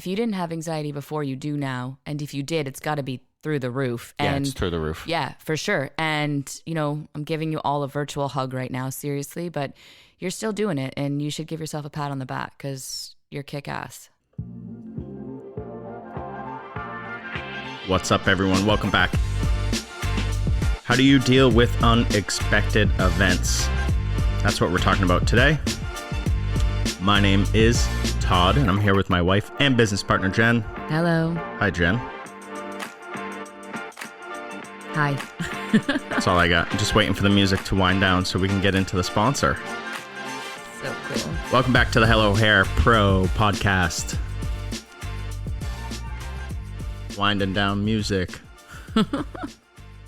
if you didn't have anxiety before, you do now. And if you did, it's got to be through the roof. Yeah, and it's through the roof. Yeah, for sure. And, I'm giving you all a virtual hug right now, seriously, but you're still doing it. And you should give yourself a pat on the back because you're kick-ass. What's up, everyone? Welcome back. How do you deal with unexpected events? That's what we're talking about today. My name is Todd, and I'm here with my wife and business partner, Jen. Hello. Hi, Jen. Hi. That's all I got. I'm just waiting for the music to wind down so we can get into the sponsor. So cool. Welcome back to the Hello Hair Pro podcast. Winding down music. All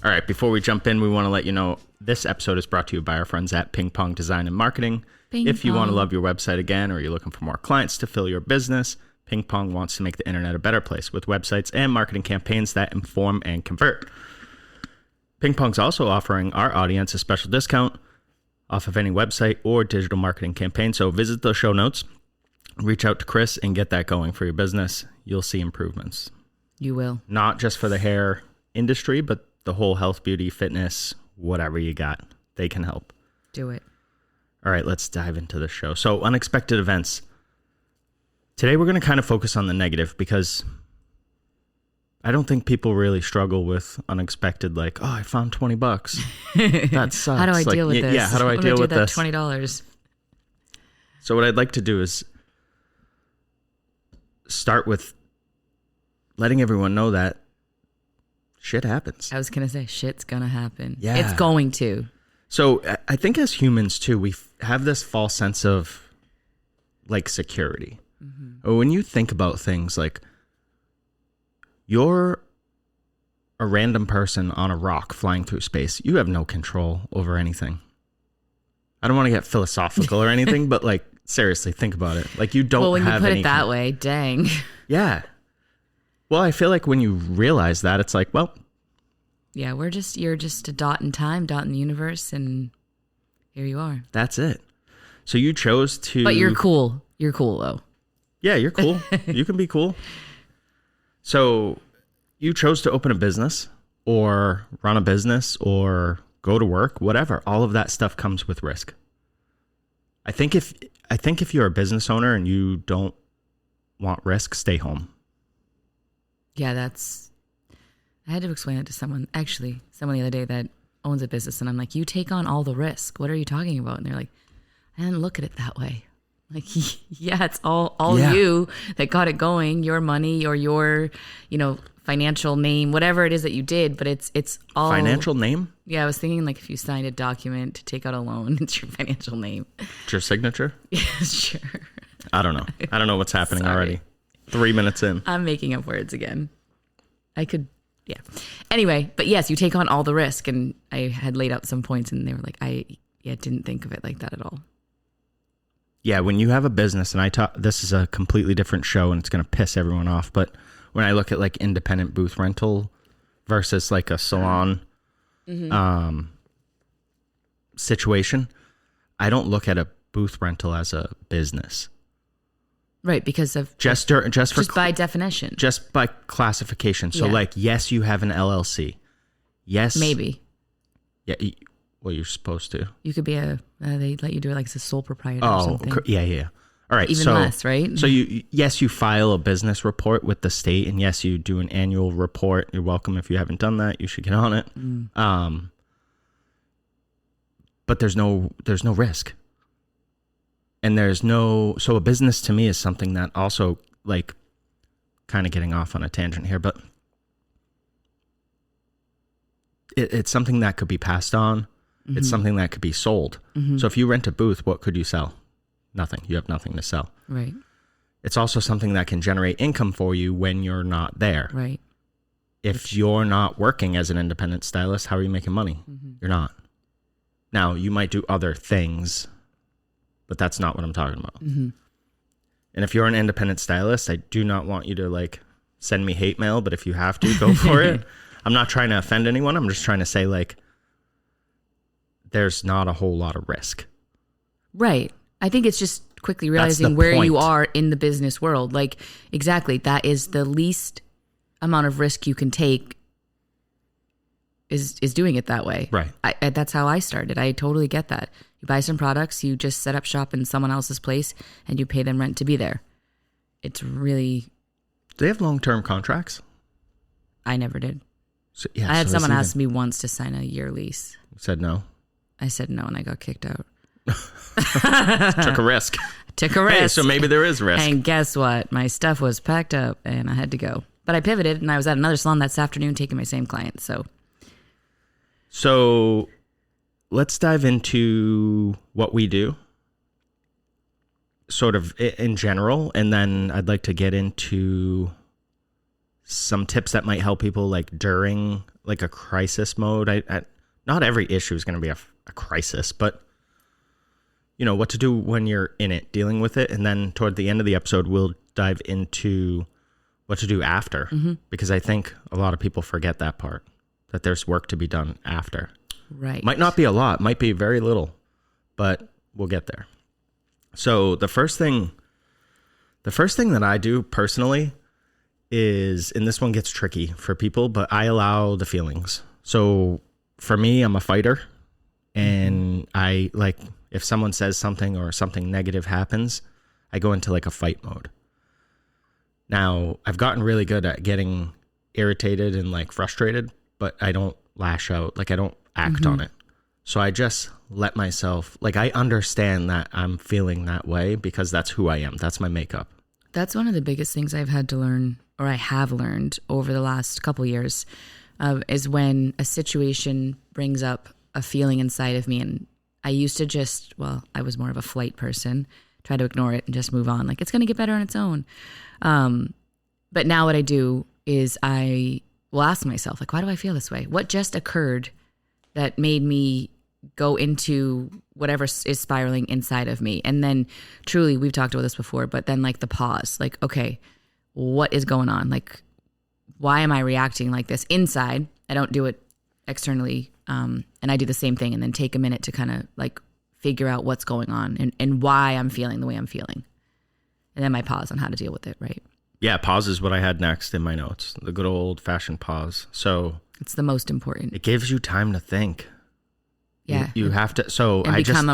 right, before we jump in, we want to let you know this episode is brought to you by our friends at Ping Pong Design and Marketing. If you want to love your website again, or you're looking for more clients to fill your business, Ping Pong wants to make the internet a better place with websites and marketing campaigns that inform and convert. Ping Pong's also offering our audience a special discount off of any website or digital marketing campaign. So visit the show notes, reach out to Chris, and get that going for your business. You'll see improvements. You will. Not just for the hair industry, but the whole health, beauty, fitness, whatever you got. They can help. Do it. All right, let's dive into the show. So, unexpected events. Today, we're going to kind of focus on the negative because I don't think people really struggle with unexpected, like, oh, I found $20. That sucks. How do I deal with this? Yeah, how do I deal with this? $20. So, what I'd like to do is start with letting everyone know that shit happens. I was going to say, shit's going to happen. Yeah. It's going to. So I think as humans too, we have this false sense of like security. Mm-hmm. When you think about things like you're a random person on a rock flying through space, you have no control over anything. I don't want to get philosophical or anything, but like seriously, think about it. Like you don't have any. Well, when you put it that way, dang. Yeah. Well, I feel like when you realize that, it's like, well, yeah, you're just a dot in time, dot in the universe, and here you are. That's it. So you chose to... But you're cool. You're cool, though. Yeah, you're cool. You can be cool. So you chose to open a business or run a business or go to work, whatever. All of that stuff comes with risk. I think if you're a business owner and you don't want risk, stay home. Yeah, I had to explain it to someone the other day that owns a business, and I'm like, you take on all the risk. What are you talking about? And they're like, I didn't look at it that way. Like, yeah, it's all you that got it going, your money or your, financial name, whatever it is that you did, but it's all financial name. Yeah, I was thinking like if you signed a document to take out a loan, it's your financial name. It's your signature? Yeah, sure. I don't know. I don't know what's happening already. 3 minutes in. I'm making up words again. Yeah. Anyway, but yes, you take on all the risk, and I had laid out some points, and they were like, I didn't think of it like that at all. Yeah, when you have a business, and this is a completely different show, and it's going to piss everyone off, but when I look at like independent booth rental versus like a salon situation, I don't look at a booth rental as a business. Right, because of just by definition, just by classification. So, like, yes, you have an LLC. Yes, maybe. Yeah, well, you're supposed to. You could be they let you do it like as a sole proprietor or something. Yeah. All right, even less, right? So you file a business report with the state, and yes, you do an annual report. You're welcome. If you haven't done that, you should get on it. But there's no risk. And so a business to me is something that also, like, kind of getting off on a tangent here, but it's something that could be passed on. Mm-hmm. It's something that could be sold. Mm-hmm. So if you rent a booth, what could you sell? Nothing. You have nothing to sell. Right. It's also something that can generate income for you when you're not there. Right. If you're not working as an independent stylist, how are you making money? Mm-hmm. You're not. Now, you might do other things, but that's not what I'm talking about. Mm-hmm. And if you're an independent stylist, I do not want you to like send me hate mail, but if you have to, go for it. I'm not trying to offend anyone. I'm just trying to say, like, there's not a whole lot of risk. Right. I think it's just quickly realizing where you point. are in the business world. Like, exactly. That is the least amount of risk you can take is doing it that way. Right. That's how I started. I totally get that. You buy some products, you just set up shop in someone else's place and you pay them rent to be there. It's really... Do they have long-term contracts? I never did. So, yeah, I had someone ask me once to sign a year lease. You said no? I said no and I got kicked out. Took a risk. Took a risk. Hey, so maybe there is risk. And guess what? My stuff was packed up and I had to go. But I pivoted and I was at another salon that afternoon taking my same client. So let's dive into what we do, sort of in general. And then I'd like to get into some tips that might help people like during like a crisis mode. Not every issue is going to be a crisis, but you know what to do when you're in it, dealing with it. And then toward the end of the episode, we'll dive into what to do after, because I think a lot of people forget that part, that there's work to be done after. Right. Might not be a lot, might be very little, but we'll get there. So the first thing that I do personally is, and this one gets tricky for people, but I allow the feelings. So for me, I'm a fighter, and I like, if someone says something or something negative happens, I go into like a fight mode. Now, I've gotten really good at getting irritated and like frustrated, but I don't lash out. Like I don't act on it. So I just let myself, like I understand that I'm feeling that way because that's who I am. That's my makeup. That's one of the biggest things I've had to learn, or I have learned over the last couple years, is when a situation brings up a feeling inside of me. And I used to I was more of a flight person, try to ignore it and just move on. Like it's going to get better on its own. But now what I do is I will ask myself, like, why do I feel this way? What just occurred that made me go into whatever is spiraling inside of me? And then truly, we've talked about this before, but then like the pause, like, okay, what is going on? Like, why am I reacting like this inside? I don't do it externally. And I do the same thing and then take a minute to kind of like figure out what's going on and why I'm feeling the way I'm feeling. And then my pause on how to deal with it, right? Yeah, pause is what I had next in my notes. The good old fashioned pause. So it's the most important. It gives you time to think. Yeah. You have to. So and become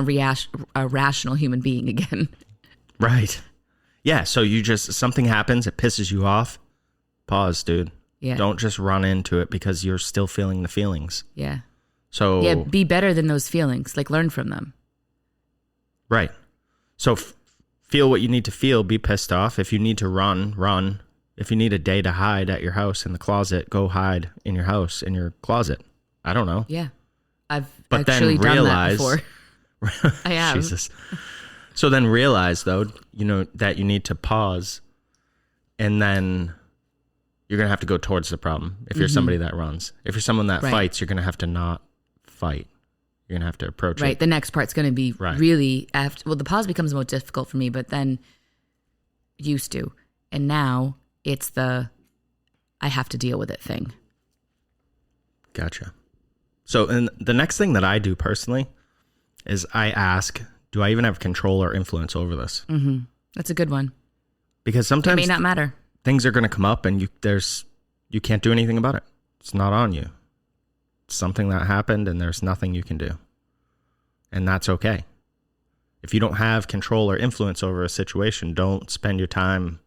a rational human being again. Right. Yeah. So something happens. It pisses you off. Pause, dude. Yeah. Don't just run into it because you're still feeling the feelings. Yeah. So. Yeah. Be better than those feelings. Like learn from them. Right. So feel what you need to feel. Be pissed off. If you need to run. If you need a day to hide at your house in the closet, go hide in your house in your closet. I don't know. Yeah. I've but actually then done that before. I have. Jesus. So then realize though, that you need to pause, and then you're going to have to go towards the problem. If you're somebody that runs, if you're someone that fights, you're going to have to not fight. You're going to have to approach it. Right. The next part's going to be really after. Well, the pause becomes most difficult for me, but then used to. And now it's I have to deal with it thing. Gotcha. So, and the next thing that I do personally is I ask, do I even have control or influence over this? Mm-hmm. That's a good one. Because sometimes it may not matter. Things are going to come up and you can't do anything about it. It's not on you. It's something that happened and there's nothing you can do. And that's okay. If you don't have control or influence over a situation, don't spend your time.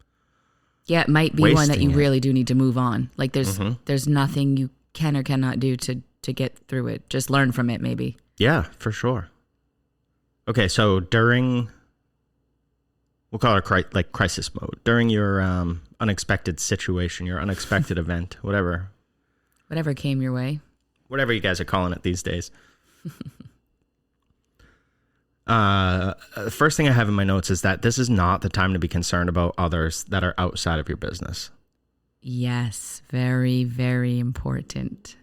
Yeah, it might be one that you really do need to move on. Like there's nothing you can or cannot do to get through it. Just learn from it, maybe. Yeah, for sure. Okay, so we'll call it crisis mode. During your unexpected situation, your unexpected event, whatever came your way. Whatever you guys are calling it these days. The first thing I have in my notes is that this is not the time to be concerned about others that are outside of your business. Yes, very, very important.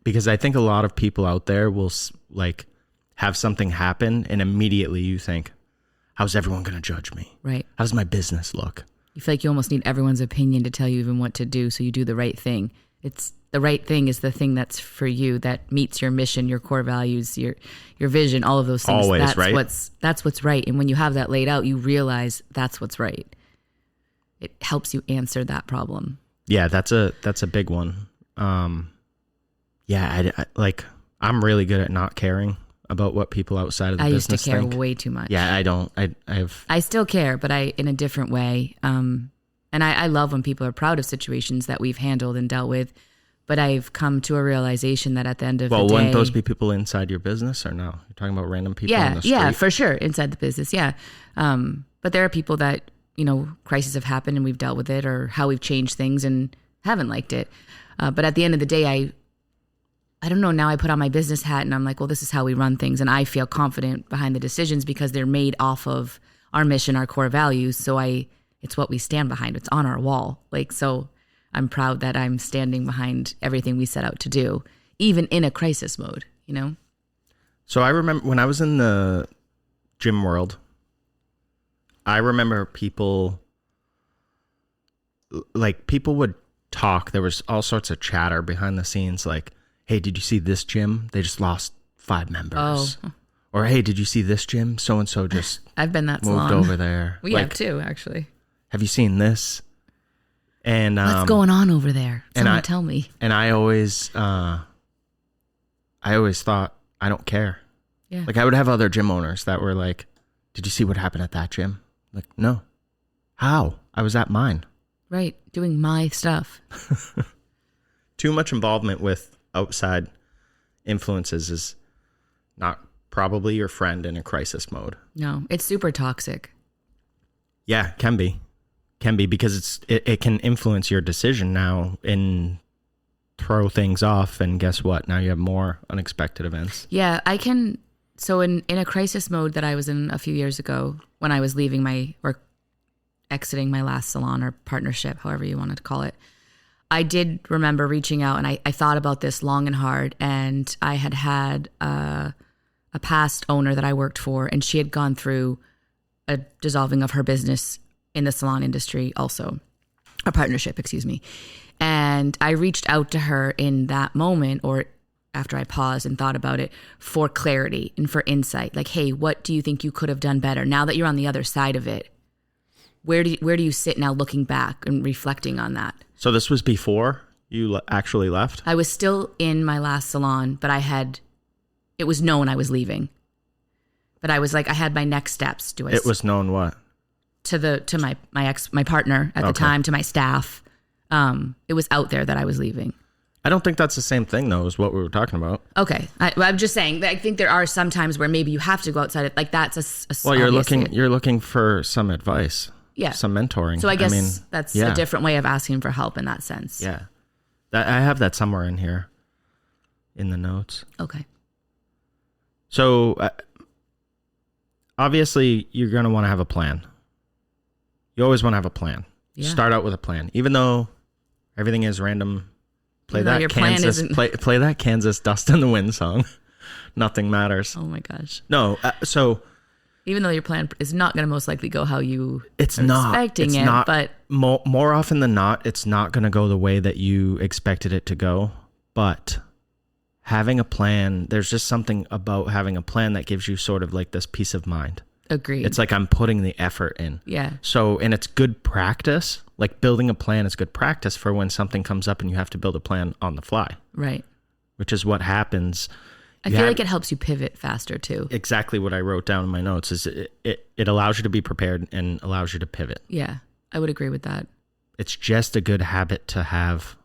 Because I think a lot of people out there will like have something happen and immediately you think, how's everyone going to judge me? Right. How does my business look? You feel like you almost need everyone's opinion to tell you even what to do so you do the right thing. It's the right thing is the thing that's for you, that meets your mission, your core values, your vision, all of those things. Always, that's right? That's what's right. And when you have that laid out, you realize that's what's right. It helps you answer that problem. Yeah, that's a big one. Yeah, I'm really good at not caring about what people outside of the business think. I used to care way too much. Yeah, I don't. I still care, but in a different way. And I love when people are proud of situations that we've handled and dealt with. But I've come to a realization that at the end of the day... Well, wouldn't those be people inside your business or no? You're talking about random people on the street? Yeah, for sure. Inside the business, yeah. But there are people that, crises have happened and we've dealt with it, or how we've changed things and haven't liked it. But at the end of the day, I don't know, now I put on my business hat and I'm like, well, this is how we run things. And I feel confident behind the decisions because they're made off of our mission, our core values. So it's what we stand behind. It's on our wall. So I'm proud that I'm standing behind everything we set out to do, even in a crisis mode, So I remember when I was in the gym world, I remember people would talk. There was all sorts of chatter behind the scenes, like, hey, did you see this gym? They just lost 5 members. Oh. Or, hey, did you see this gym? So-and-so just I've been that moved over there. We have too, actually. Have you seen this? And what's going on over there? Someone tell me. And I always thought, I don't care. Yeah. I would have other gym owners that were like, did you see what happened at that gym? Like, no. How? I was at mine. Right. Doing my stuff. Too much involvement with outside influences is not probably your friend in a crisis mode. No, it's super toxic. Yeah, can be because it can influence your decision now and throw things off. And guess what? Now you have more unexpected events. Yeah, I can. So in a crisis mode that I was in a few years ago when I was leaving or exiting my last salon or partnership, however you wanted to call it, I did remember reaching out and I thought about this long and hard. And I had a past owner that I worked for, and she had gone through a dissolving of her business in the salon industry also, a partnership, excuse me. And I reached out to her in that moment, or after I paused and thought about it, for clarity and for insight. Like, hey, what do you think you could have done better? Now that you're on the other side of it, where do you sit now looking back and reflecting on that? So this was before you actually left? I was still in my last salon, but it was known I was leaving. But I was like, I had my next steps. It was known what? To my partner at the time, to my staff. It was out there that I was leaving. I don't think that's the same thing though, as what we were talking about. Okay, I'm just saying that I think there are some times where maybe you have to go outside. Like that's a well, you're looking for some advice. Yeah, some mentoring. So I guess that's a different way of asking for help in that sense. Yeah, I have that somewhere in here, in the notes. Okay. So obviously, you're going to want to have a plan. You always want to have a plan. Yeah. Start out with a plan, even though everything is random. Play that Kansas Dust in the Wind song. Nothing matters. Oh my gosh. No, so even though your plan is not going to most likely go how you expecting it, but more often than not, it's not going to go the way that you expected it to go. But having a plan, there's just something about having a plan that gives you sort of like this peace of mind. Agreed. It's like I'm putting the effort in. Yeah. So, and it's good practice. Like building a plan is good practice for when something comes up and you have to build a plan on the fly. Right. Which is what happens. I feel like it helps you pivot faster too. Exactly what I wrote down in my notes is it allows you to be prepared and allows you to pivot. Yeah, I would agree with that. It's just a good habit to have.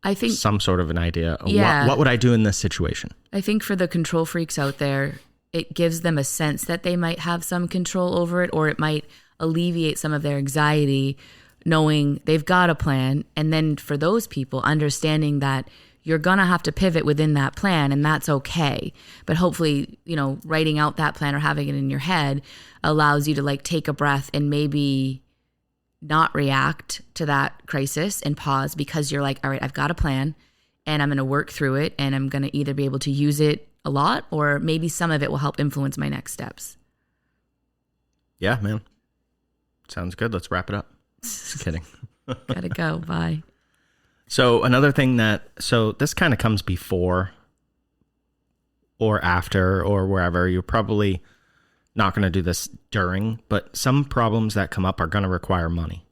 I think some sort of an idea. Yeah. What would I do in this situation? I think for the control freaks out there, it gives them a sense that they might have some control over it, or it might alleviate some of their anxiety knowing they've got a plan. And then for those people, understanding that you're going to have to pivot within that plan, and that's okay. But hopefully, writing out that plan or having it in your head allows you to like take a breath and maybe not react to that crisis and pause, because you're like, all right, I've got a plan and I'm going to work through it, and I'm going to either be able to use it a lot, or maybe some of it will help influence my next steps. Yeah, man. Sounds good. Let's wrap it up. Just kidding. Gotta go. Bye. So another thing so this kind of comes before or after or wherever. You're probably not going to do this during, but some problems that come up are going to require money.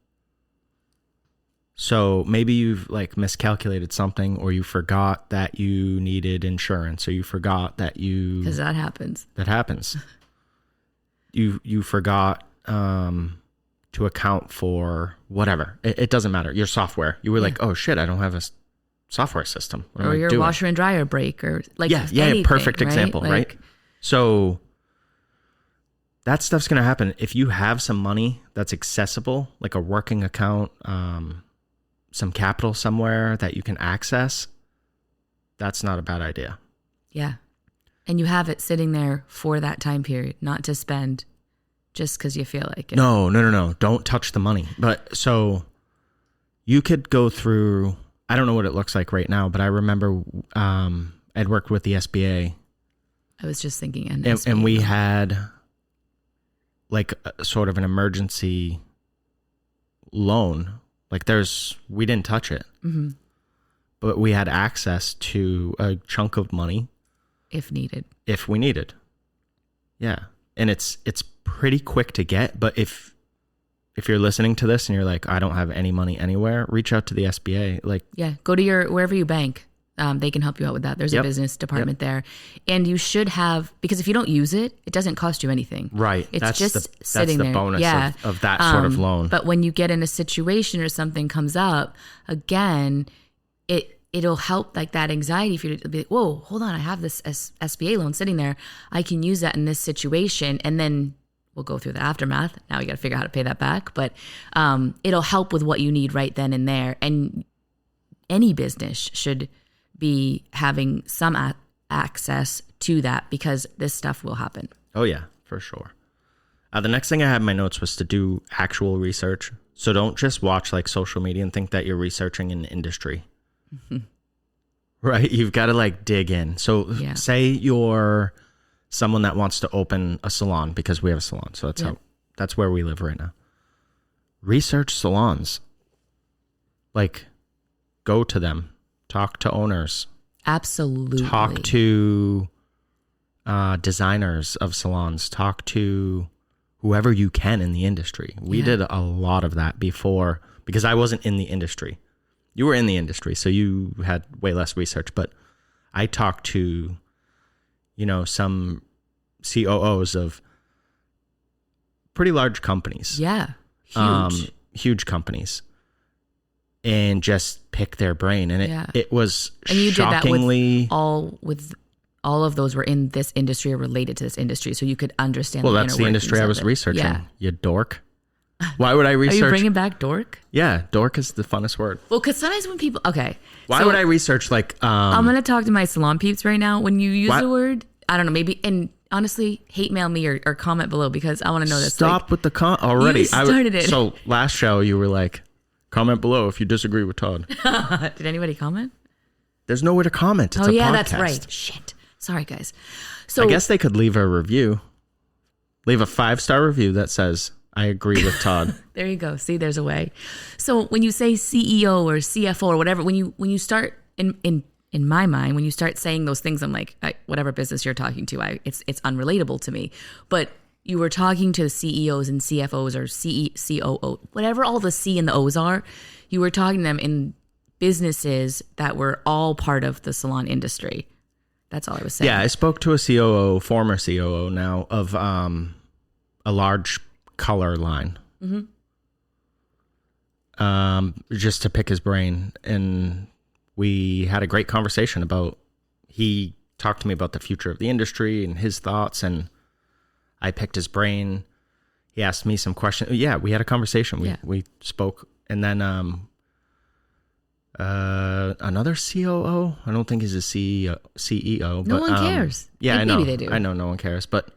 So maybe you've like miscalculated something, or you forgot that you needed insurance, or you forgot that because that happens. That happens. You forgot to account for whatever. It doesn't matter. Your software. You were like, oh shit, I don't have a software system. What am I your doing? washer and dryer break, or like anything, perfect right? example, like, right? So that stuff's gonna happen if you have some money that's accessible, like a working account, some capital somewhere that you can access. That's not a bad idea. Yeah. And you have it sitting there for that time period, not to spend just because you feel like it. No. Don't touch the money. But so you could go through, I don't know what it looks like right now, but I remember I'd worked with the SBA. I was just thinking. And we had like a, sort of an emergency loan. Like we didn't touch it, but we had access to a chunk of money. If we needed. Yeah. And it's pretty quick to get, but if you're listening to this and you're like, I don't have any money anywhere, reach out to the SBA. Like, yeah, go to wherever you bank. They can help you out with that. There's a business department there, and you should have, because if you don't use it, it doesn't cost you anything. Right. It's that's just sitting that's the there. bonus of that sort of loan. But when you get in a situation or something comes up, again, it'll help like that anxiety for you to be like, whoa, hold on, I have this SBA loan sitting there. I can use that in this situation, and then we'll go through the aftermath. Now you got to figure out how to pay that back, but it'll help with what you need right then and there. And any business should be having some access to that, because this stuff will happen. Oh yeah, for sure. The next thing I had in my notes was to do actual research. So don't just watch like social media and think that you're researching an industry. Right? You've got to like dig in. So say you're someone that wants to open a salon, because we have a salon. So that's where we live right now. Research salons. Like, go to them. Talk to owners. Absolutely. Talk to designers of salons. Talk to whoever you can in the industry. We did a lot of that before, because I wasn't in the industry. You were in the industry, so you had way less research. But I talked to, some COOs of pretty large companies. Yeah, huge. Huge companies. And just pick their brain. And it was and you shockingly... did that with all of those were in this industry or related to this industry, so you could understand. Well, that's the industry I was researching. Yeah. You dork. Why would I research? Are you bringing back dork? Yeah, dork is the funnest word. Well, because sometimes when people... Okay. Why would I research like... I'm going to talk to my salon peeps right now. When you use the word, I don't know, maybe... And honestly, hate mail me or comment below, because I want to know this. Stop with the already. You started it. So last show you were like, comment below if you disagree with Todd. Did anybody comment? There's nowhere to comment. It's a podcast. That's right. Shit. Sorry, guys. So I guess they could leave a review. Leave a 5-star review that says, I agree with Todd. There you go. See, there's a way. So when you say CEO or CFO or whatever, when you start in my mind, when you start saying those things, I'm like, whatever business you're talking to, it's unrelatable to me. But you were talking to CEOs and CFOs or COO, whatever all the C and the O's are. You were talking to them in businesses that were all part of the salon industry. That's all I was saying. Yeah, I spoke to a COO, former COO now, of a large color line. Just to pick his brain. And we had a great conversation about, he talked to me about the future of the industry and his thoughts, and I picked his brain. He asked me some questions. Yeah, we had a conversation. We spoke. And then another COO, I don't think he's a CEO. No one cares. Yeah, I know. Maybe they do. I know no one cares. But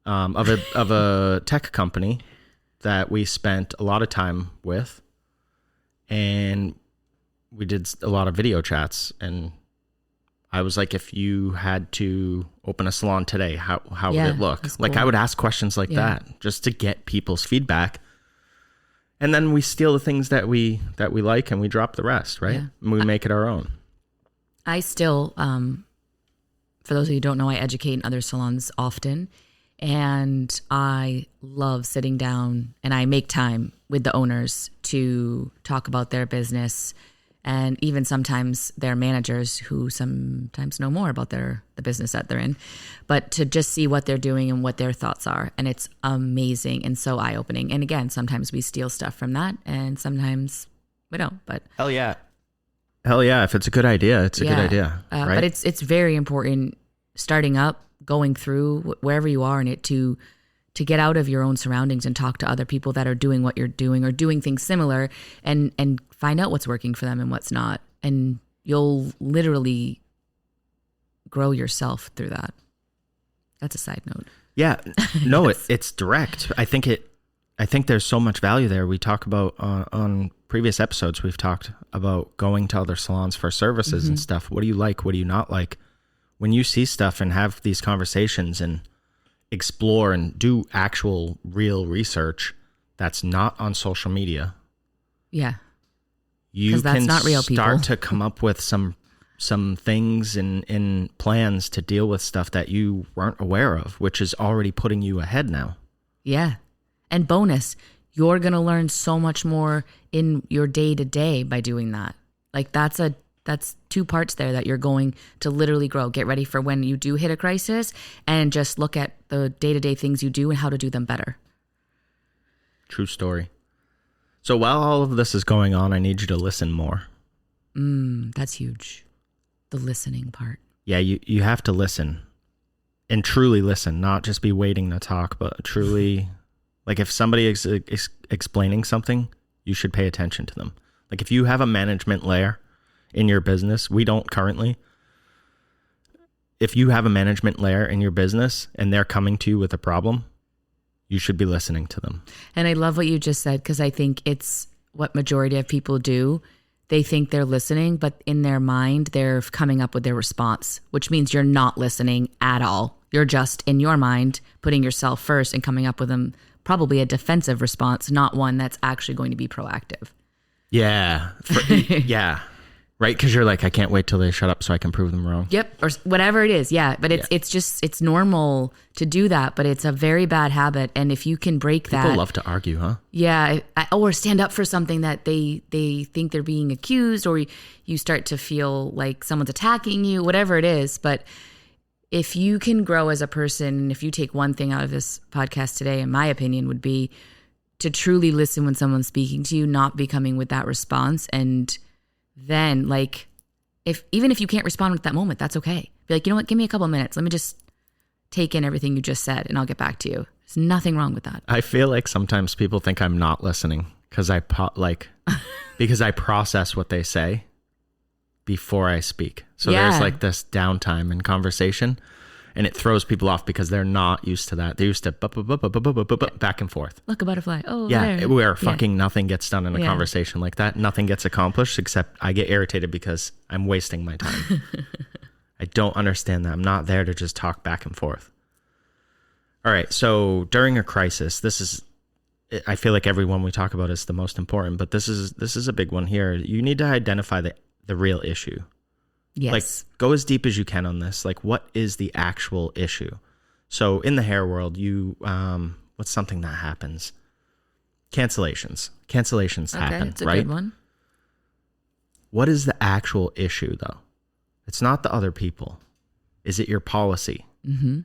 of a tech company that we spent a lot of time with, and we did a lot of video chats, and I was like, if you had to open a salon today, how would it look? Like, cool. I would ask questions like that just to get people's feedback. And then we steal the things that we like and we drop the rest, right? Yeah. And we make it our own. I still, for those of you who don't know, I educate in other salons often. And I love sitting down and I make time with the owners to talk about their business, and even sometimes their managers who sometimes know more about the business that they're in, but to just see what they're doing and what their thoughts are. And it's amazing and so eye-opening. And again, sometimes we steal stuff from that and sometimes we don't, but Hell yeah. If it's a good idea, it's a good idea. Right? But it's very important starting up, going through wherever you are in it, to get out of your own surroundings and talk to other people that are doing what you're doing or doing things similar, and find out what's working for them and what's not. And you'll literally grow yourself through that. That's a side note. Yeah. No, Yes. it's direct. I think there's so much value there. We talk about on previous episodes, we've talked about going to other salons for services and stuff. What do you like? What do you not like? When you see stuff and have these conversations and explore and do actual real research that's not on social media. Yeah. You that's can not real start people. to come up with some things and plans to deal with stuff that you weren't aware of, which is already putting you ahead now. Yeah. And bonus, you're going to learn so much more in your day to day by doing that. Like that's two parts there that you're going to literally grow. Get ready for when you do hit a crisis and just look at the day-to-day things you do and how to do them better. True story. So while all of this is going on, I need you to listen more. That's huge. The listening part. Yeah, you have to listen and truly listen, not just be waiting to talk, but truly, like if somebody is explaining something, you should pay attention to them. Like if you have a management layer in your business, we don't currently. If you have a management layer in your business and they're coming to you with a problem, you should be listening to them. And I love what you just said, because I think it's what majority of people do. They think they're listening, but in their mind, they're coming up with their response, which means you're not listening at all. You're just in your mind putting yourself first and coming up with them, probably a defensive response, not one that's actually going to be proactive. Yeah. Yeah. Right? Because you're like, I can't wait till they shut up so I can prove them wrong. Yep. Or whatever it is. Yeah. But it's normal to do that, but it's a very bad habit. And if you can break that. People love to argue, huh? Yeah. Or stand up for something that they think they're being accused, or you start to feel like someone's attacking you, whatever it is. But if you can grow as a person, and if you take one thing out of this podcast today, in my opinion, would be to truly listen when someone's speaking to you, not be coming with that response. And then like, even if you can't respond at that moment, that's okay. Be like, you know what, give me a couple of minutes. Let me just take in everything you just said and I'll get back to you. There's nothing wrong with that. I feel like sometimes people think I'm not listening because because I process what they say before I speak. So there's like this downtime in conversation, and it throws people off because they're not used to that. They're used to back and forth. Look, a butterfly. Oh, yeah, there. where fucking nothing gets done in a conversation like that. Nothing gets accomplished, except I get irritated because I'm wasting my time. I don't understand that. I'm not there to just talk back and forth. All right, so during a crisis, I feel like every one we talk about is the most important, but this is a big one here. You need to identify the real issue. Yes. Like, go as deep as you can on this. Like, what is the actual issue? So in the hair world, what's something that happens? Cancellations. Cancellations happen, it's a right? good one. What is the actual issue, though? It's not the other people. Is it your policy? Mm-hmm.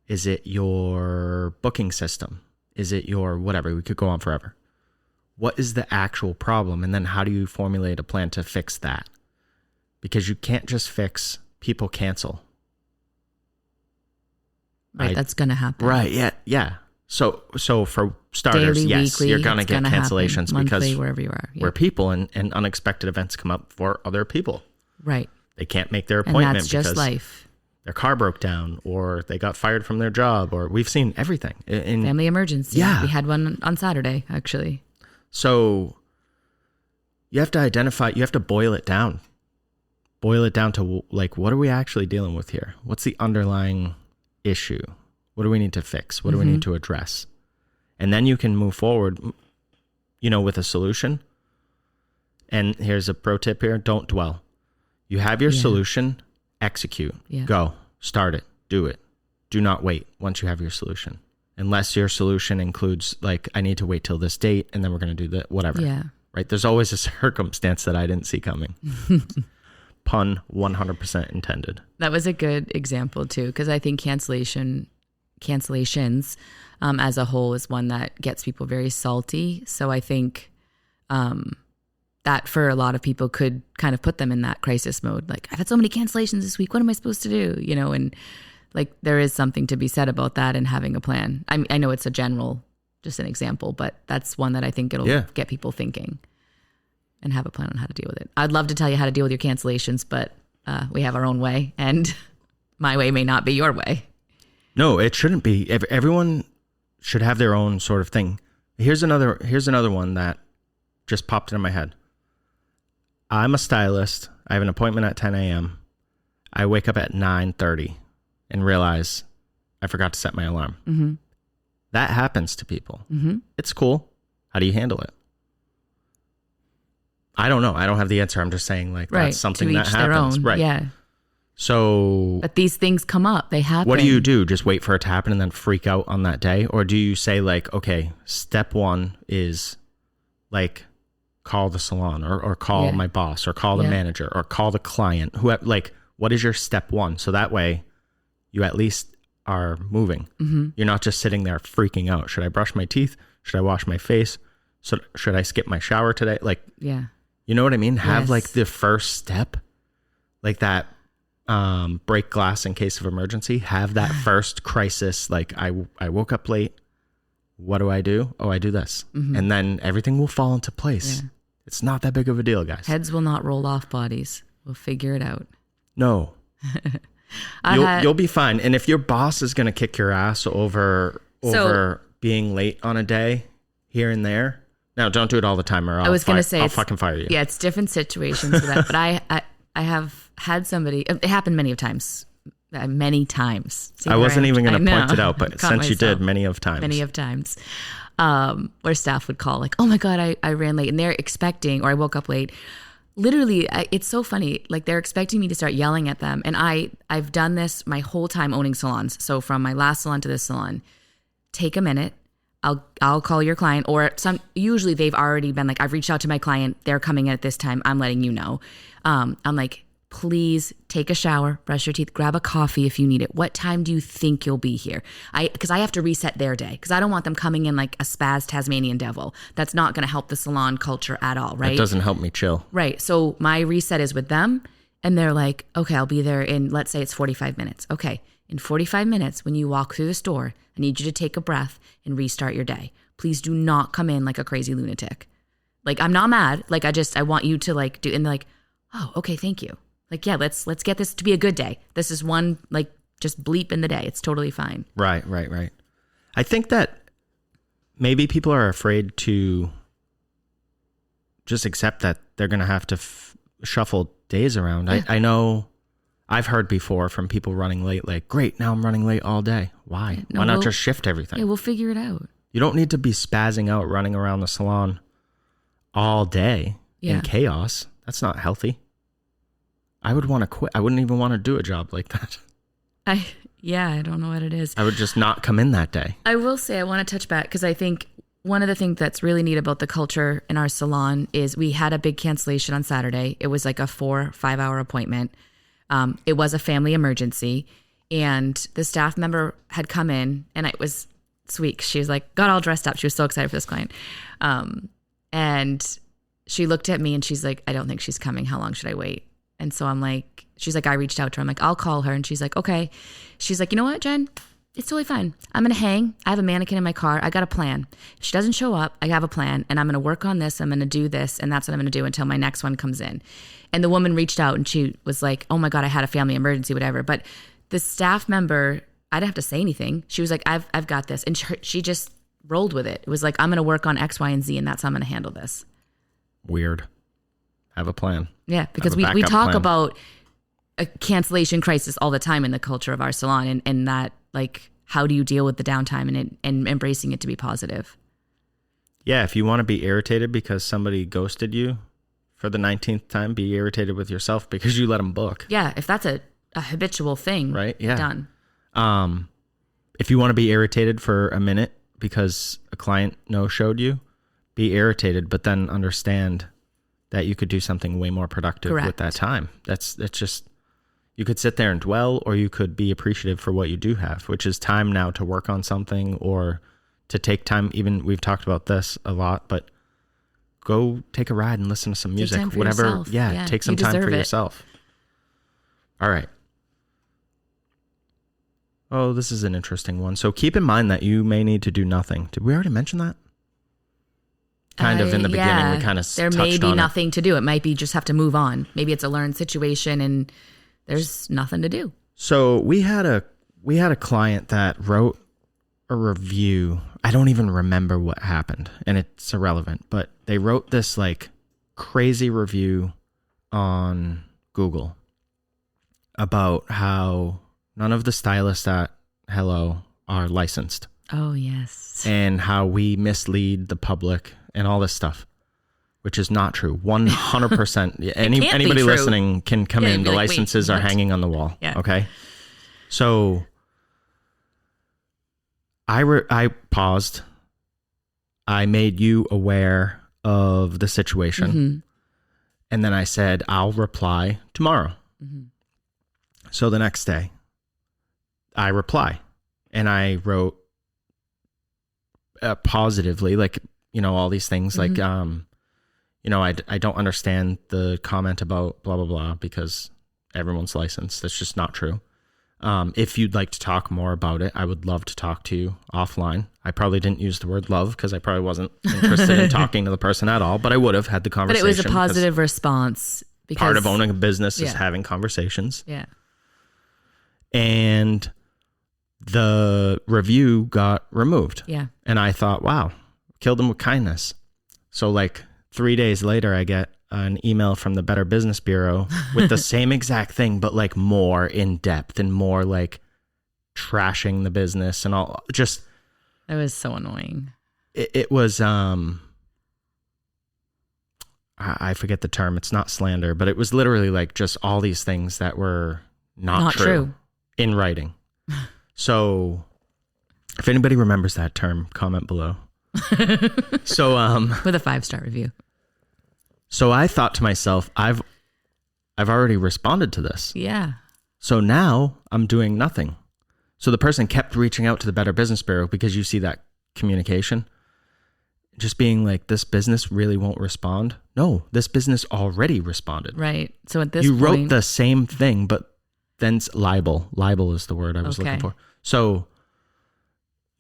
Is it your booking system? Is it your whatever? We could go on forever. What is the actual problem? And then how do you formulate a plan to fix that? Because you can't just fix people cancel. Right, that's going to happen. Right, yeah. So for starters, daily, yes, weekly, you're going to get cancellations happen, monthly, because wherever you are. Yeah. we're people and unexpected events come up for other people. Right. They can't make their appointment and that's just because life. Their car broke down, or they got fired from their job, or we've seen everything. Family emergency. Yeah. We had one on Saturday, actually. So you have to identify, you have to boil it down. Boil it down to, like, what are we actually dealing with here? What's the underlying issue? What do we need to fix? What do we need to address? And then you can move forward. with a solution. And here's a pro tip here. Don't dwell. You have your solution, execute, go, start it, do it. Do not wait once you have your solution. Unless your solution includes like, I need to wait till this date and then we're going to do that, whatever. Yeah. Right? There's always a circumstance that I didn't see coming. Pun 100% intended. That was a good example too, because I think cancellations as a whole is one that gets people very salty. So I think that for a lot of people could kind of put them in that crisis mode. Like, I've had so many cancellations this week. What am I supposed to do? And like there is something to be said about that and having a plan. I know it's a general, just an example, but that's one that I think it'll get people thinking and have a plan on how to deal with it. I'd love to tell you how to deal with your cancellations, but we have our own way and my way may not be your way. No, it shouldn't be. Everyone should have their own sort of thing. Here's another one that just popped into my head. I'm a stylist. I have an appointment at 10 a.m. I wake up at 9:30 and realize I forgot to set my alarm. Mm-hmm. That happens to people. Mm-hmm. It's cool. How do you handle it? I don't know. I don't have the answer. I'm just saying like that's something that happens. Right. Yeah. So. But these things come up. They happen. What do you do? Just wait for it to happen and then freak out on that day? Or do you say like, okay, step one is like, call the salon or call my boss or call the manager or call the client, like, what is your step one? So that way you at least are moving. Mm-hmm. You're not just sitting there freaking out. Should I brush my teeth? Should I wash my face? So should I skip my shower today? Like, you know what I mean? Have like the first step, like that, break glass in case of emergency. Have that first crisis. Like I woke up late. What do? Oh, I do this. Mm-hmm. And then everything will fall into place. Yeah. It's not that big of a deal, guys. Heads will not roll off bodies. We'll figure it out. No. You'll be fine. And if your boss is going to kick your ass over being late on a day here and there, now don't do it all the time or I'll fucking fire you. Yeah, it's different situations for that. But I have had somebody, it happened many times. See, I wasn't even going to point it out, but since you did, many of times. Where staff would call like, oh my God, I ran late and they're expecting, or I woke up late. Literally, it's so funny. Like they're expecting me to start yelling at them. And I've done this my whole time owning salons. So from my last salon to this salon, take a minute. I'll call your client usually they've already been like, I've reached out to my client. They're coming in at this time. I'm letting you know. I'm like, please take a shower, brush your teeth, grab a coffee if you need it. What time do you think you'll be here? Because I have to reset their day because I don't want them coming in like a spaz Tasmanian devil. That's not going to help the salon culture at all, right? It doesn't help me chill. Right. So my reset is with them and they're like, okay, I'll be there in, let's say it's 45 minutes. Okay. In 45 minutes, when you walk through the store, I need you to take a breath and restart your day. Please do not come in like a crazy lunatic. Like, I'm not mad. Like, I want you to like do, and they're like, oh, okay, thank you. Like, yeah, let's get this to be a good day. This is one, like, just bleep in the day. It's totally fine. Right. I think that maybe people are afraid to just accept that they're going to have to shuffle days around. Yeah. I know I've heard before from people running late, like, great, now I'm running late all day. Why? Why not just shift everything? Yeah, we'll figure it out. You don't need to be spazzing out, running around the salon all day in chaos. That's not healthy. I would want to quit. I wouldn't even want to do a job like that. I don't know what it is. I would just not come in that day. I will say I want to touch back because I think one of the things that's really neat about the culture in our salon is we had a big cancellation on Saturday. It was like a 4-5 hour appointment. It was a family emergency and the staff member had come in and it was sweet. She was like, got all dressed up. She was so excited for this client. And she looked at me and she's like, I don't think she's coming. How long should I wait? And so I'm like, she's like, I reached out to her. I'm like, I'll call her. And she's like, okay. She's like, you know what, Jen? It's totally fine. I'm going to hang. I have a mannequin in my car. I got a plan. If she doesn't show up, I have a plan and I'm going to work on this. I'm going to do this. And that's what I'm going to do until my next one comes in. And the woman reached out and she was like, oh my God, I had a family emergency, whatever. But the staff member, I didn't have to say anything. She was like, I've got this. And she just rolled with it. It was like, I'm going to work on X, Y, and Z. And that's how I'm going to handle this. Weird. Have a plan. Yeah. Because we talk about a cancellation crisis all the time in the culture of our salon and that like, how do you deal with the downtime and embracing it to be positive? Yeah, if you want to be irritated because somebody ghosted you for the 19th time, be irritated with yourself because you let them book. Yeah, if that's a habitual thing, right? Yeah. Done. If you want to be irritated for a minute because a client no-showed you, be irritated, but then understand that you could do something way more productive with that time. That's just, you could sit there and dwell, or you could be appreciative for what you do have, which is time now to work on something or to take time. Even we've talked about this a lot, but go take a ride and listen to some music, whatever. Yourself. Yeah, take some time for yourself. All right. Oh, this is an interesting one. So keep in mind that you may need to do nothing. Did we already mention that? Kind of in the beginning, we kind of touched on it. There may be nothing to do. It might be just have to move on. Maybe it's a learned situation and there's nothing to do. So we had a client that wrote a review. I don't even remember what happened, and it's irrelevant, but they wrote this like crazy review on Google about how none of the stylists at Hello are licensed. Oh, yes. And how we mislead the public and all this stuff, which is not true. 100%. Anybody listening can come in. The like, licenses are hanging on the wall. Yeah. Okay. So I paused. I made you aware of the situation. Mm-hmm. And then I said, I'll reply tomorrow. Mm-hmm. So the next day I reply and I wrote positively, like, all these things, mm-hmm. like, I don't understand the comment about blah, blah, blah, because everyone's licensed. That's just not true. If you'd like to talk more about it, I would love to talk to you offline. I probably didn't use the word love because I probably wasn't interested in talking to the person at all, but I would have had the conversation. But it was a positive response. Because part of owning a business is having conversations. Yeah. And the review got removed. Yeah. And I thought, wow, killed them with kindness. So like 3 days later, I get an email from the Better Business Bureau with the same exact thing, but like more in depth and more like trashing the business and all. Just that was so annoying. It was I forget the term. It's not slander, but it was literally like just all these things that were not true in writing. So if anybody remembers that term, comment below. So with a 5-star review. So I thought to myself, I've already responded to this. Yeah. So now I'm doing nothing. So the person kept reaching out to the Better Business Bureau because you see that communication. Just being like, this business really won't respond. No, this business already responded. Right. So at this point, you wrote the same thing, but then libel. Libel is the word I was looking for. So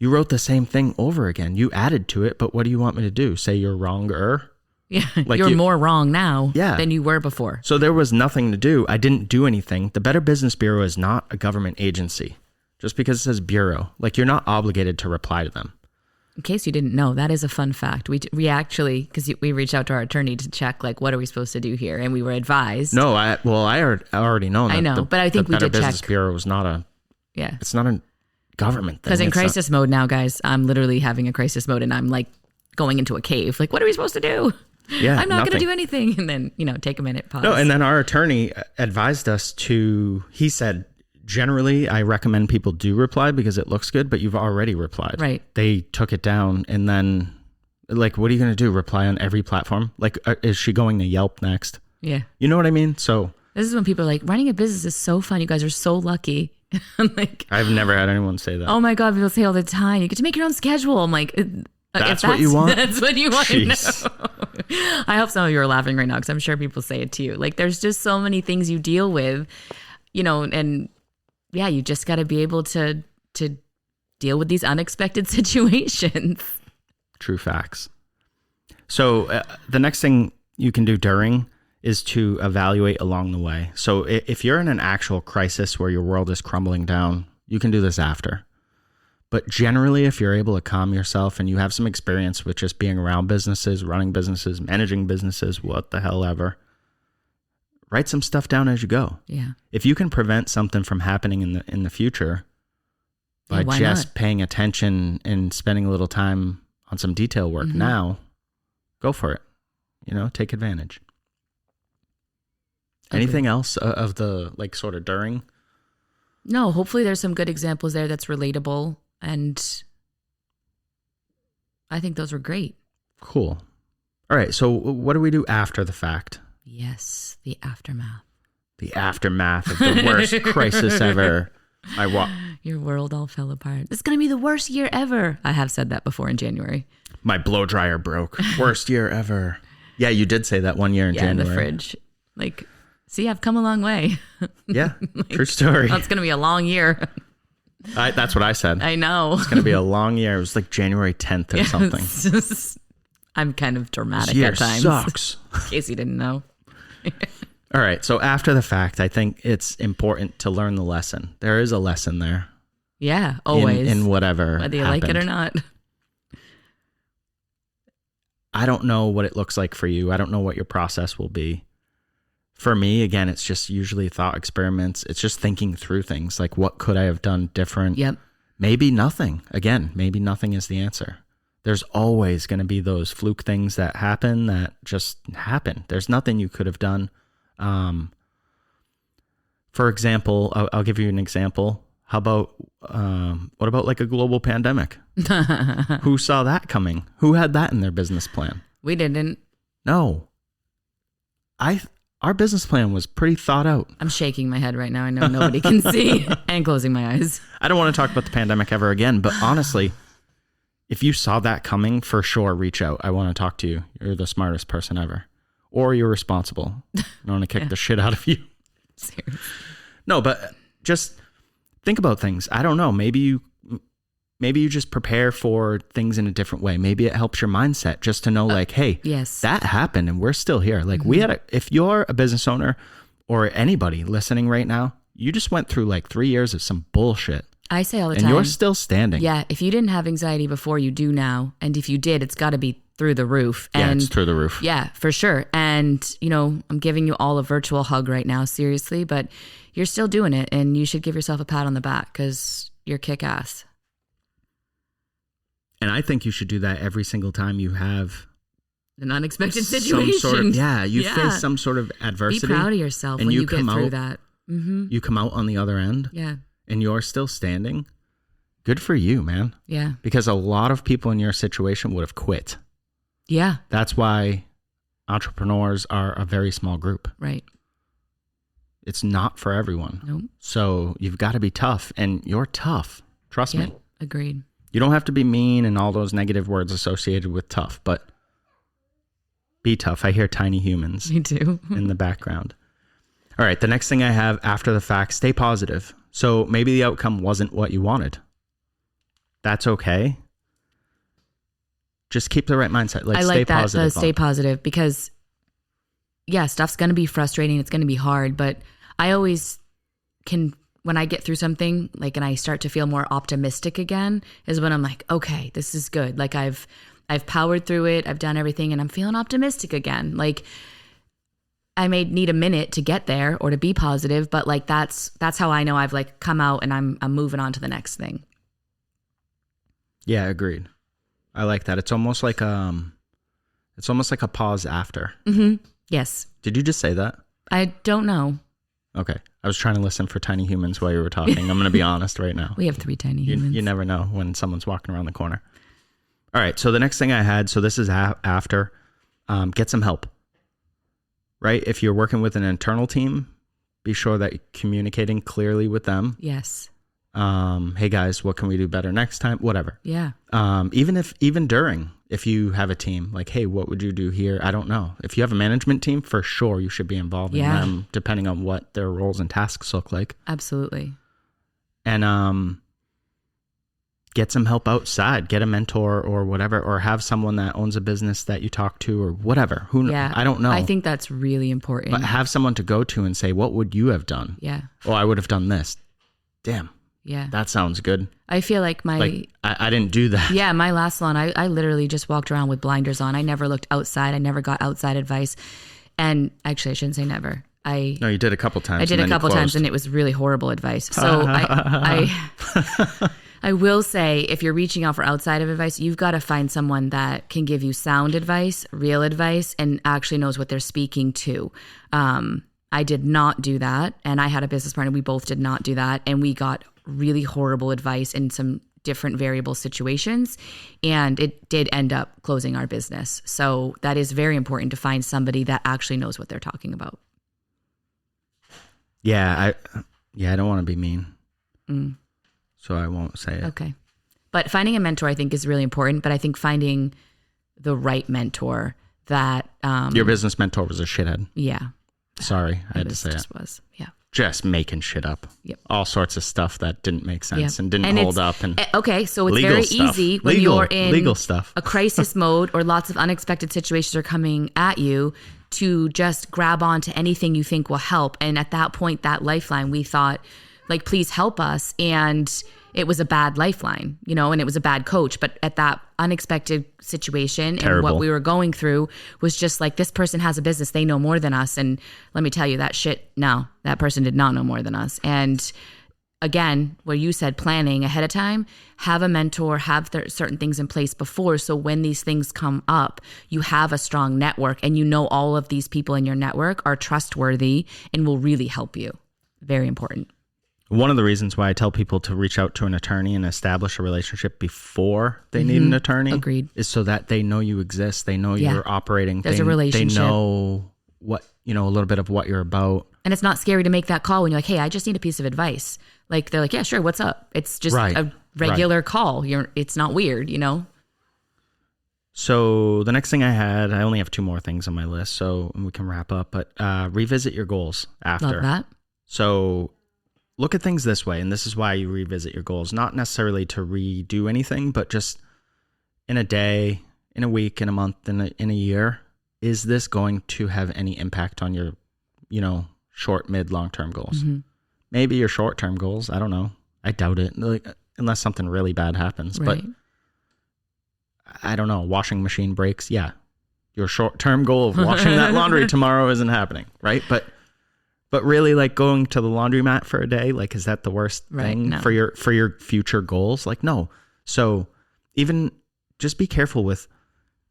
you wrote the same thing over again. You added to it, but what do you want me to do? Say you're wronger? Yeah, like you're more wrong now than you were before. So there was nothing to do. I didn't do anything. The Better Business Bureau is not a government agency. Just because it says bureau, like you're not obligated to reply to them. In case you didn't know, that is a fun fact. We actually, because we reached out to our attorney to check, like, what are we supposed to do here? And we were advised. No, I already know that. I know, but I think we did check. The Better Business Bureau was not a, it's not a government thing. Because in crisis mode now, guys, I'm literally having a crisis mode and I'm like going into a cave. Like, what are we supposed to do? Yeah, I'm not going to do anything. And then, take a minute, pause. No, and then our attorney advised us he said, generally, I recommend people do reply because it looks good, but you've already replied. Right. They took it down and then, like, what are you going to do? Reply on every platform? Like, is she going to Yelp next? Yeah. You know what I mean? So this is when people are like, running a business is so fun. You guys are so lucky. I'm like, I've never had anyone say that. Oh my God, people say all the time, you get to make your own schedule. I'm like, that's what you want? That's what you want to know. I hope some of you are laughing right now because I'm sure people say it to you. Like, there's just so many things you deal with, and yeah, you just got to be able to deal with these unexpected situations. True facts. So the next thing you can do during is to evaluate along the way. So if you're in an actual crisis where your world is crumbling down, you can do this after. But generally, if you're able to calm yourself and you have some experience with just being around businesses, running businesses, managing businesses, what the hell ever, write some stuff down as you go. Yeah. If you can prevent something from happening in the future by just paying attention and spending a little time on some detail work now, go for it. Take advantage. Anything else of the like sort of during? No, hopefully there's some good examples there that's relatable, and I think those were great. Cool. All right, so what do we do after the fact? Yes, the aftermath. The aftermath of the worst crisis ever. Your world all fell apart. It's going to be the worst year ever. I have said that before in January. My blow dryer broke. Worst year ever. Yeah, you did say that one year in January. In the fridge. Like, see, I've come a long way. Yeah, true story. It's going to be a long year. That's what I said. I know. It's going to be a long year. It was like January 10th or something. I'm kind of dramatic this year at times. Sucks. In case you didn't know. All right. So after the fact, I think it's important to learn the lesson. There is a lesson there. Yeah, always. In whatever whether you happened. like it or not. I don't know what it looks like for you. I don't know what your process will be. For me, again, it's just usually thought experiments. It's just thinking through things like, what could I have done different? Yep. Maybe nothing. Again, maybe nothing is the answer. There's always going to be those fluke things that happen that just happen. There's nothing you could have done. For example, I'll give you an example. How about, what about like a global pandemic? Who saw that coming? Who had that in their business plan? We didn't. No. Our business plan was pretty thought out. I'm shaking my head right now. I know nobody can see, and closing my eyes. I don't want to talk about the pandemic ever again, but honestly, if you saw that coming, for sure, reach out. I want to talk to you. You're the smartest person ever. Or you're responsible. I want to kick the shit out of you. Seriously. No, but just think about things. I don't know. Maybe you just prepare for things in a different way. Maybe it helps your mindset just to know like, hey, yes, that happened and we're still here. Like if you're a business owner or anybody listening right now, you just went through like 3 years of some bullshit. I say all the time. And you're still standing. Yeah. If you didn't have anxiety before, you do now. And if you did, it's got to be through the roof. Yeah, and it's through the roof. Yeah, for sure. And, I'm giving you all a virtual hug right now, seriously, but you're still doing it. And you should give yourself a pat on the back because you're kick-ass. And I think you should do that every single time you have an unexpected situation. You face some sort of adversity. Be proud of yourself when you get through that. Mm-hmm. You come out on the other end. Yeah. And you're still standing. Good for you, man. Yeah. Because a lot of people in your situation would have quit. Yeah. That's why entrepreneurs are a very small group. Right. It's not for everyone. Nope. So you've got to be tough, and you're tough. Trust me. Agreed. You don't have to be mean and all those negative words associated with tough, but be tough. I hear tiny humans. Me too. In the background. All right. The next thing I have after the fact, stay positive. So maybe the outcome wasn't what you wanted. That's okay. Just keep the right mindset. I like that. Stay positive because, yeah, stuff's going to be frustrating. It's going to be hard, but I always can, when I get through something, like, and I start to feel more optimistic again, is when I'm like, okay, this is good. Like I've powered through it. I've done everything and I'm feeling optimistic again. Like I may need a minute to get there or to be positive, but like, that's how I know I've like come out and I'm moving on to the next thing. Yeah, agreed. I like that. It's almost like a pause after. Mm-hmm. Yes. Did you just say that? I don't know. Okay. I was trying to listen for tiny humans while you were talking. I'm going to be honest right now. We have 3 tiny humans. You never know when someone's walking around the corner. All right. So the next thing I had, so this is after, get some help, right? If you're working with an internal team, be sure that you're communicating clearly with them. Yes. Hey guys, what can we do better next time? Whatever. Yeah. Even during, if you have a team, like, hey, what would you do here? I don't know. If you have a management team, for sure you should be involved in them, depending on what their roles and tasks look like. Absolutely. And get some help outside. Get a mentor or whatever, or have someone that owns a business that you talk to or whatever. I don't know. I think that's really important. But have someone to go to and say, what would you have done? Yeah. Oh, I would have done this. Damn. Yeah. That sounds good. I feel like I didn't do that. Yeah, my last salon, I literally just walked around with blinders on. I never looked outside. I never got outside advice. And actually, I shouldn't say never. No, you did a couple times. I did a couple times and it was really horrible advice. So I will say, if you're reaching out for outside of advice, you've got to find someone that can give you sound advice, real advice, and actually knows what they're speaking to. I did not do that. And I had a business partner. We both did not do that. And we got really horrible advice in some different variable situations. And it did end up closing our business. So that is very important to find somebody that actually knows what they're talking about. Yeah, I don't want to be mean. So I won't say it. Okay. But finding a mentor, I think, is really important. But I think finding the right mentor that... Your business mentor was a shithead. Yeah. Sorry, I had to say it. Yeah. Just making shit up. Yep. All sorts of stuff that didn't make sense and didn't hold up. And okay, so it's very easy when you're in legal stuff. a crisis mode or lots of unexpected situations are coming at you to just grab on to anything you think will help. And at that point, that lifeline, we thought, like, please help us. And it was a bad lifeline, and it was a bad coach. But at that unexpected situation and what we were going through was just like, this person has a business. They know more than us. And let me tell you that person did not know more than us. And again, where you said planning ahead of time, have a mentor, have certain things in place before. So when these things come up, you have a strong network and all of these people in your network are trustworthy and will really help you. Very important. One of the reasons why I tell people to reach out to an attorney and establish a relationship before they need an attorney is so that they know you exist. They know you're operating. There's a relationship. They know what, a little bit of what you're about. And it's not scary to make that call when you're like, hey, I just need a piece of advice. Like, they're like, yeah, sure. What's up? It's just a regular call. It's not weird, So the next thing I only have 2 more things on my list, so we can wrap up, but revisit your goals after. Love that. So look at things this way, and this is why you revisit your goals, not necessarily to redo anything, but just in a day, in a week, in a month, in a year, is this going to have any impact on your, short, mid, long-term goals? Mm-hmm. Maybe your short-term goals, I don't know. I doubt it, unless something really bad happens. Right. But I don't know, washing machine breaks, yeah. Your short-term goal of washing that laundry tomorrow isn't happening, right? But really, like, going to the laundromat for a day, like, is that the worst thing for your future goals? Like, no. So even just be careful with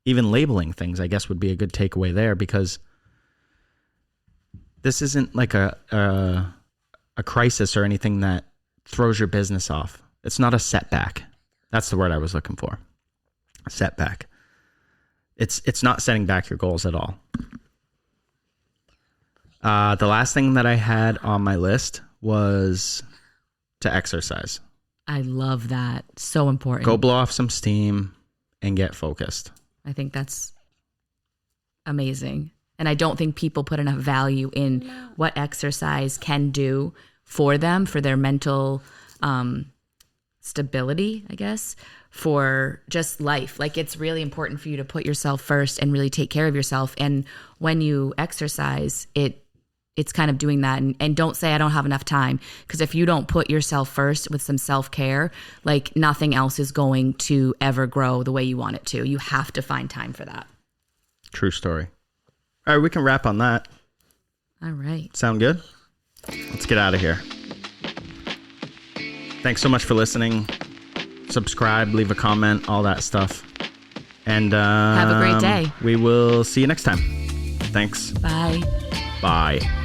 even labeling things, I guess, would be a good takeaway there, because this isn't like a crisis or anything that throws your business off. It's not a setback. That's the word I was looking for. A setback. It's not setting back your goals at all. The last thing that I had on my list was to exercise. I love that. So important. Go blow off some steam and get focused. I think that's amazing. And I don't think people put enough value in what exercise can do for them, for their mental stability, I guess, for just life. Like, it's really important for you to put yourself first and really take care of yourself. And when you exercise, it's kind of doing that. And don't say, I don't have enough time. Because if you don't put yourself first with some self-care, like, nothing else is going to ever grow the way you want it to. You have to find time for that. True story. All right, we can wrap on that. All right. Sound good? Let's get out of here. Thanks so much for listening. Subscribe, leave a comment, all that stuff. And have a great day. We will see you next time. Thanks. Bye. Bye.